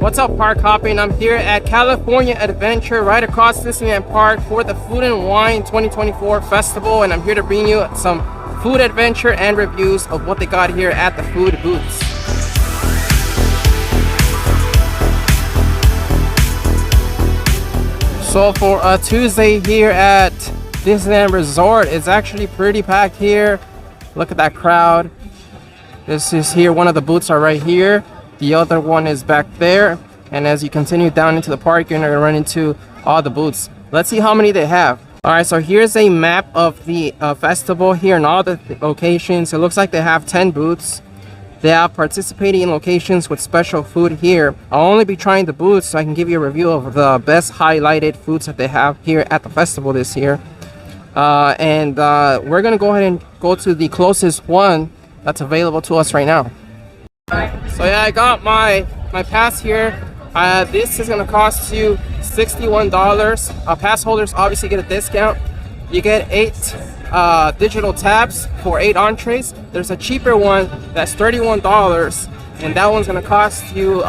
What's up, park hopping? I'm here at California Adventure right across Disneyland Park for the Food and Wine 2024 festival, and I'm here to bring you some food adventure and reviews of what they got here at the food booths. So for a Tuesday here at Disneyland Resort, it's actually pretty packed here. Look at that crowd. This is here, one of the booths are right here. The other one is back there. And as you continue down into the park, you're gonna run into all the booths. Let's see how many they have. All right, so here's a map of the festival here and all the locations. It looks like they have 10 booths. They have participating locations with special food here. I'll only be trying the booths so I can give you a review of the best highlighted foods that they have here at the festival this year. We're gonna go ahead and go to the closest one that's available to us right now. So yeah, I got my pass here. This is gonna cost you $61. Pass holders obviously get a discount. You get 8 digital tabs for 8 entrees. There's a cheaper one that's $31, and that one's gonna cost you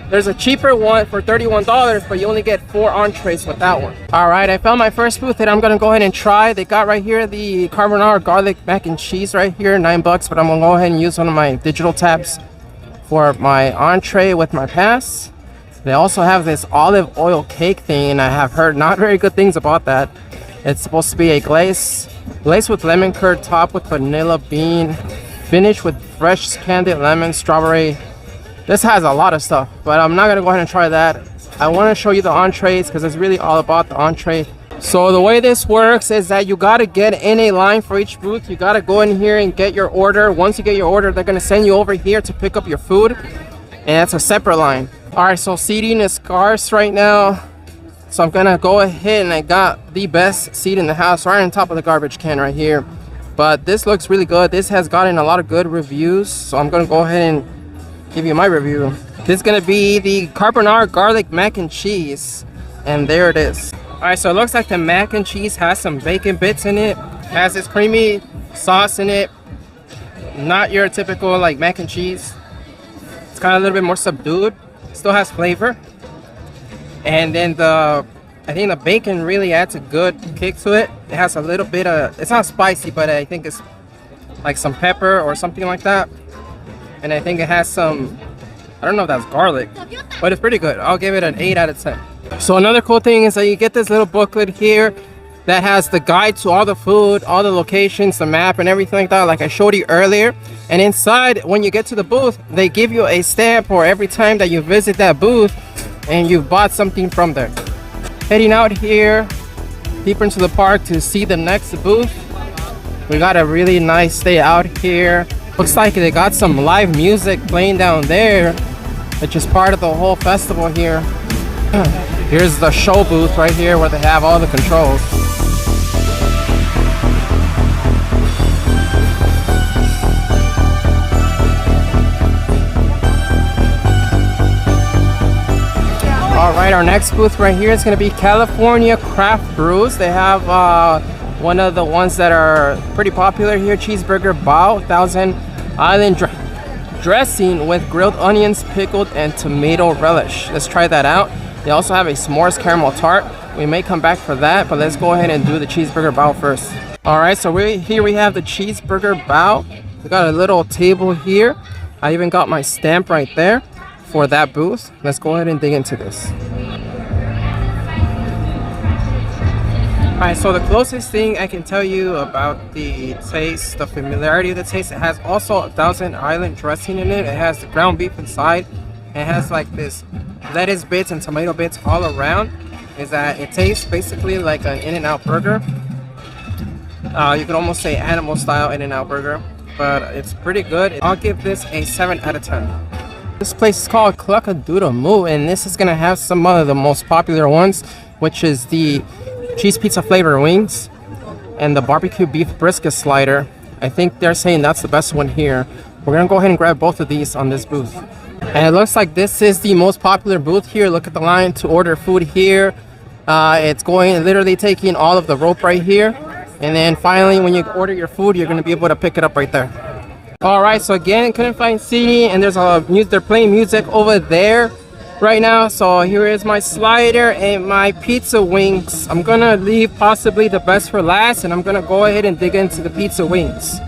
there's a cheaper one for $31, but you only get 4 entrees with that one. All right, I found my first booth that I'm gonna go ahead and try. They got right here the carbonara garlic mac and cheese right here, $9, but I'm gonna go ahead and use one of my digital tabs for my entree with my pass. They also have this olive oil cake thing, and I have heard not very good things about that. It's supposed to be a glaze with lemon curd, topped with vanilla bean, finished with fresh candied lemon, strawberry. This has a lot of stuff, but I'm not gonna go ahead and try that. I want to show you the entrees because it's really all about the entree. So the way this works is that you gotta get in a line for each booth. You gotta go in here and get your order. Once you get your order, they're gonna send you over here to pick up your food, and it's a separate line. All right, so seating is scarce right now, so I'm gonna go ahead, and I got the best seat in the house right on top of the garbage can right here. But this looks really good. This has gotten a lot of good reviews, so I'm gonna go ahead and give you my review. This is gonna be the carbonara garlic mac and cheese, and there it is. All right, so it looks like the mac and cheese has some bacon bits in it, has this creamy sauce in it. Not your typical like mac and cheese. It's kind of a little bit more subdued, still has flavor. And then I think the bacon really adds a good kick to it. It has a little bit of, it's not spicy, but I think it's like some pepper or something like that. And I think it has some, I don't know if that's garlic, but it's pretty good. I'll give it an 8 out of 10. So another cool thing is that you get this little booklet here that has the guide to all the food, all the locations, the map, and everything like that, like I showed you earlier. And inside, when you get to the booth, they give you a stamp for every time that you visit that booth and you bought something from there. Heading out here, deeper into the park to see the next booth. We got a really nice day out here. Looks like they got some live music playing down there, which is part of the whole festival here. Here's the show booth right here where they have all the controls. All right, our next booth right here is going to be California Craft Brews. They have one of the ones that are pretty popular here, Cheeseburger Bao, 1000 Island dressing with grilled onions, pickled, and tomato relish. Let's try that out. They also have a s'mores caramel tart. We may come back for that, but let's go ahead and do the Cheeseburger Bao first. All right, so here we have the Cheeseburger Bao. We got a little table here. I even got my stamp right there for that booth. Let's go ahead and dig into this. All right, so the closest thing I can tell you about the taste, the familiarity of the taste, it has also a 1000 Island dressing in it. It has the ground beef inside. It has like this lettuce bits and tomato bits all around. Is that it tastes basically like an In-N-Out burger. You could almost say animal style In-N-Out burger, but it's pretty good. I'll give this a 7 out of 10. This place is called Cluck-a-Doodle Moo, and this is gonna have some of the most popular ones, which is the cheese pizza flavor wings and the barbecue beef brisket slider. I think they're saying that's the best one here. We're gonna go ahead and grab both of these on this booth. And it looks like this is the most popular booth here. Look at the line to order food here. It's literally taking all of the rope right here. And then finally, when you order your food, you're gonna be able to pick it up right there. All right, so again, couldn't find seating, and they're playing music over there right now. So here is my slider and my pizza wings. I'm gonna leave possibly the best for last, and I'm gonna go ahead and dig into the pizza wings.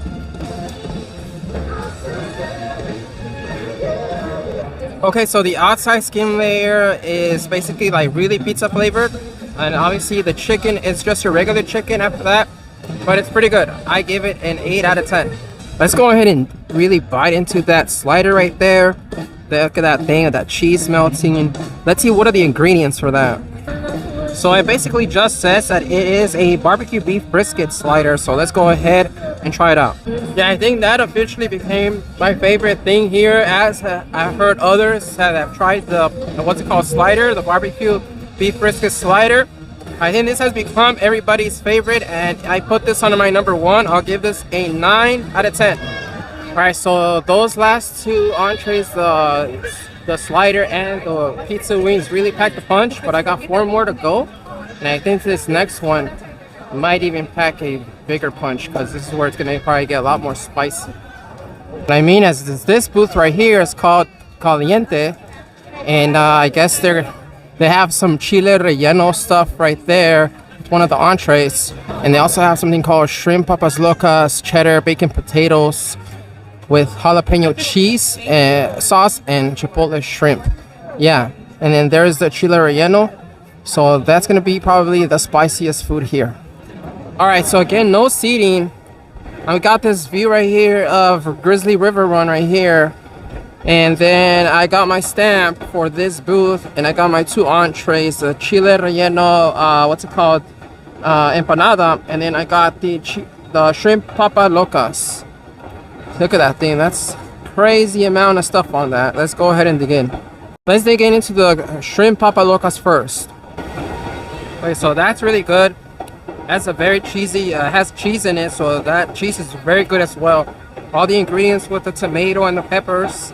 Okay, so the outside skin layer is basically like really pizza flavored, and obviously the chicken is just a regular chicken after that, but it's pretty good. I give it an 8 out of 10. Let's go ahead and really bite into that slider right there. Look at that thing, that cheese melting. Let's see what are the ingredients for that. So it basically just says that it is a barbecue beef brisket slider. So let's go ahead and try it out. Yeah, I think that officially became my favorite thing here, as I've heard others that have tried the what's it called, slider, the barbecue beef brisket slider. I think this has become everybody's favorite, and I put this under my number 1. I'll give this a 9 out of 10. All right, so those last two entrees, the slider and the pizza wings, really packed a punch, but I got 4 more to go, and I think this next one might even pack a bigger punch, because this is where it's gonna probably get a lot more spicy. What I mean is this booth right here is called Caliente, and I guess they have some chile relleno stuff right there. It's one of the entrees. And they also have something called shrimp papas locas, cheddar, bacon, potatoes with jalapeno cheese sauce and chipotle shrimp. Yeah, and then there's the chile relleno. So that's gonna be probably the spiciest food here. All right, so again, no seating. I got this view right here of Grizzly River Run right here. And then I got my stamp for this booth, and I got my 2 entrees, the chile relleno, what's it called, empanada, and then I got the shrimp papa locas. Look at that thing, that's crazy amount of stuff on that. Let's go ahead and dig in. Let's dig into the shrimp papa locas first. Okay, so that's really good. That's a very cheesy, has cheese in it, so that cheese is very good as well. All the ingredients with the tomato and the peppers,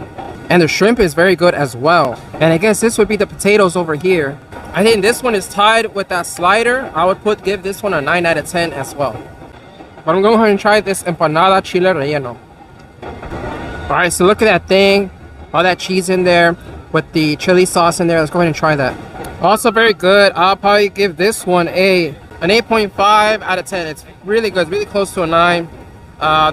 and the shrimp is very good as well. And I guess this would be the potatoes over here. I think this one is tied with that slider. I would give this one a 9 out of 10 as well. But I'm going to go ahead and try this empanada chile relleno. All right, so look at that thing, all that cheese in there with the chili sauce in there. Let's go ahead and try that. Also very good. I'll probably give this one an 8.5 out of 10. It's really good, really close to a 9.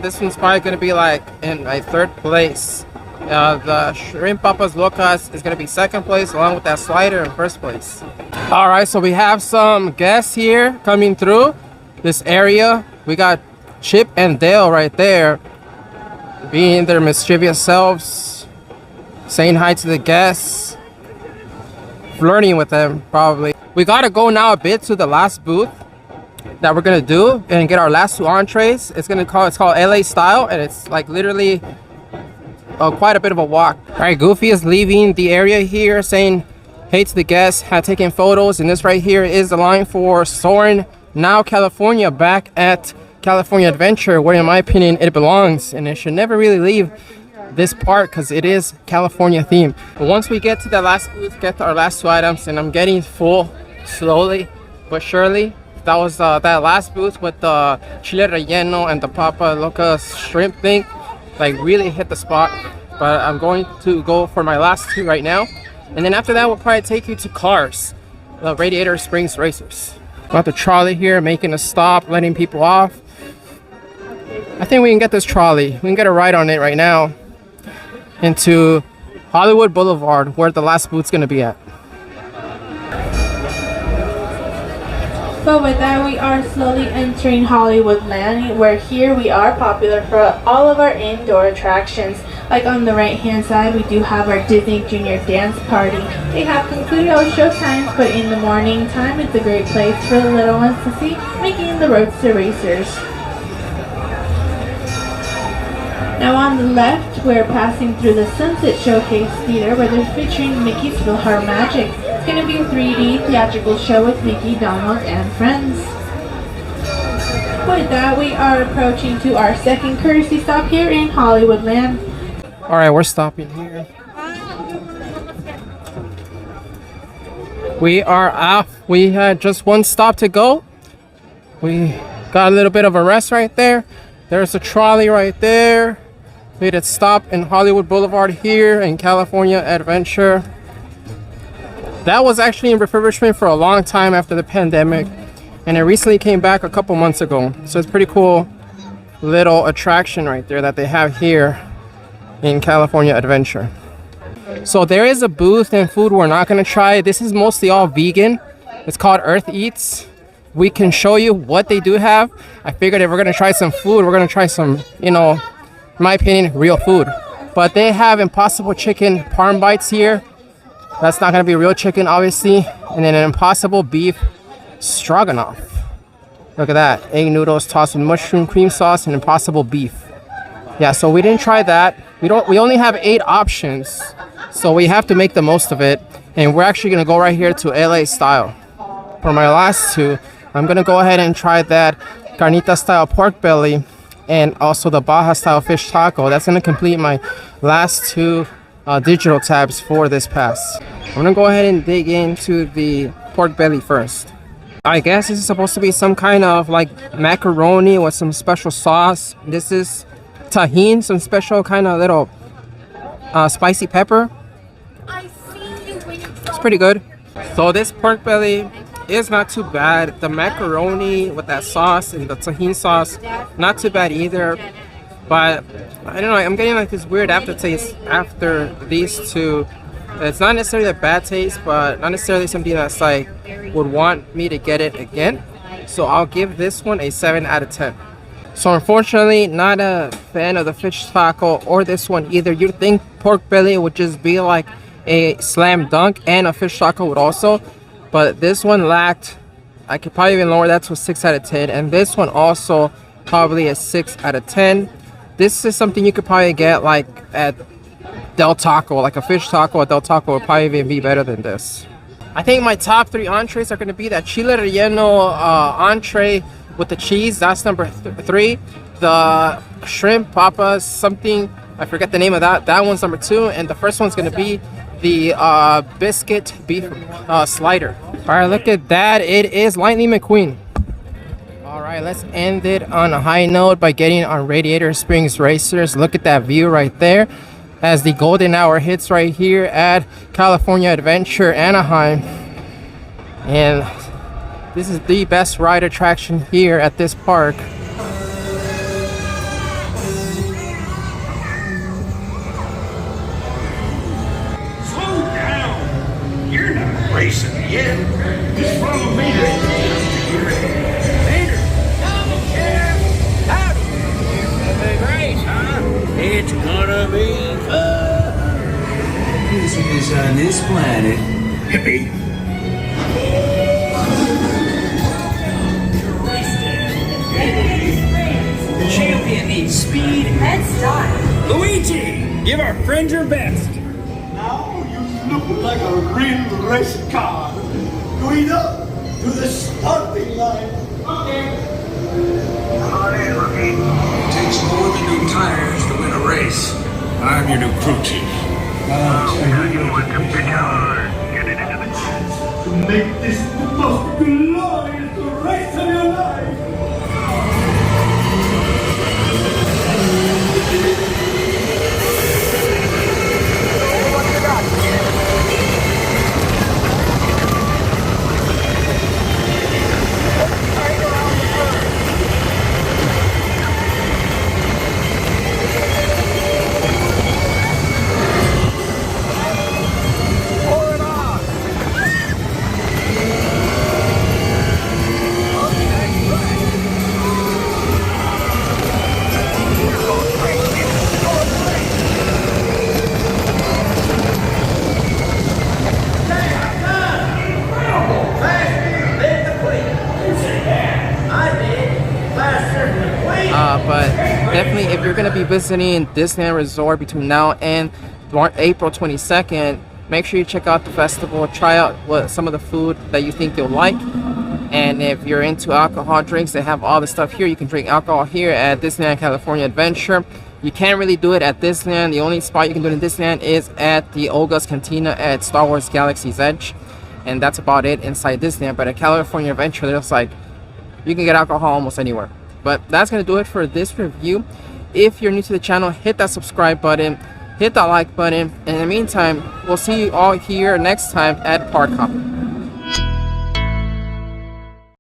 This one's probably going to be like in my 3rd place. The shrimp papas locas is going to be 2nd place, along with that slider in 1st place. All right, so we have some guests here coming through this area. We got Chip and Dale right there, being their mischievous selves, saying hi to the guests, flirting with them probably. We got to go now a bit to the last booth that we're gonna do and get our last 2 entrees. It's called LA Style, and it's like literally quite a bit of a walk. All right, Goofy is leaving the area here, saying hey to the guests, taking photos, and this right here is the line for Soarin' Now California, back at California Adventure, where in my opinion it belongs, and it should never really leave this part because it is California themed. But once we get to the last booth, get to our last 2 items, and I'm getting full slowly but surely. That was that last booth with the chile relleno and the papa loca shrimp thing, like really hit the spot. But I'm going to go for my last 2 right now, and then after that we'll probably take you to Cars, the Radiator Springs Racers. Got the trolley here making a stop, letting people off. I think we can get this trolley, we can get a ride on it right now into Hollywood Boulevard, where the last booth's gonna be at. But with that, we are slowly entering Hollywood Land, where here we are popular for all of our indoor attractions. Like on the right hand side, we do have our Disney Junior Dance Party. They have concluded our show times, but in the morning time, it's a great place for the little ones to see Mickey and the Roadster Racers. Now on the left, we're passing through the Sunset Showcase Theater, where they're featuring Mickey's PhilharMagic. It's going to be a 3D theatrical show with Mickey, Donald, and friends. With that, we are approaching to our second courtesy stop here in Hollywood Land. All right, we're stopping here. We are off. We had just 1 stop to go. We got a little bit of a rest right there. There's a trolley right there. Made it stop in Hollywood Boulevard here in California Adventure. That was actually in refurbishment for a long time after the pandemic, and it recently came back a couple months ago. So it's pretty cool little attraction right there that they have here in California Adventure. So there is a booth and food we're not going to try. This is mostly all vegan. It's called Earth Eats. We can show you what they do have. I figured if we're going to try some food, we're going to try some, you know, in my opinion, real food. But they have Impossible Chicken Parm Bites here. That's not going to be real chicken, obviously. And then an Impossible Beef Stroganoff. Look at that. Egg noodles tossed with mushroom cream sauce and Impossible Beef. Yeah, so we didn't try that. We only have 8 options. So we have to make the most of it. And we're actually going to go right here to LA style. For my last 2, I'm going to go ahead and try that carnita style pork belly and also the Baja style fish taco. That's going to complete my last 2 digital tabs for this pass. I'm gonna go ahead and dig into the pork belly first. I guess this is supposed to be some kind of like macaroni with some special sauce. This is tahini, some special kind of little spicy pepper. It's pretty good. So this pork belly is not too bad. The macaroni with that sauce and the tahini sauce, not too bad either. But I don't know, I'm getting like this weird aftertaste after these 2. It's not necessarily a bad taste, but not necessarily something that's like would want me to get it again. So I'll give this one a 7 out of 10. So unfortunately, not a fan of the fish taco or this one either. You'd think pork belly would just be like a slam dunk, and a fish taco would also. But this one lacked. I could probably even lower that to a 6 out of 10. And this one also probably a 6 out of 10. This is something you could probably get like at Del Taco, like a fish taco at Del Taco would probably even be better than this. I think my top 3 entrees are going to be that chile relleno entree with the cheese. That's number 3. The shrimp papas something, I forget the name of that. That one's number 2. And the first one's going to be the biscuit beef slider. All right, look at that. It is Lightning McQueen. All right, let's end it on a high note by getting on Radiator Springs Racers. Look at that view right there as the golden hour hits right here at California Adventure Anaheim. And this is the best ride attraction here at this park. Slow down! You're not racing yet. Just follow me. It's gonna be fun. Business on this planet. Hippie. The champion needs speed and style. Luigi, give our friend your best. Now you look like a real race car. Guido, to the starting line. Okay. It takes more than new tires to win a race. I'm your new crew chief. To make this the most glorious race of your life. But definitely, if you're going to be visiting Disneyland Resort between now and April 22nd, make sure you check out the festival, try out some of the food that you think you'll like. And if you're into alcohol drinks, they have all the stuff here. You can drink alcohol here at Disneyland California Adventure. You can't really do it at Disneyland. The only spot you can do it in Disneyland is at the Olga's Cantina at Star Wars Galaxy's Edge. And that's about it inside Disneyland. But at California Adventure, there's like, you can get alcohol almost anywhere. But that's going to do it for this review. If you're new to the channel, hit that subscribe button, hit that like button. And in the meantime, we'll see you all here next time at Park Hop.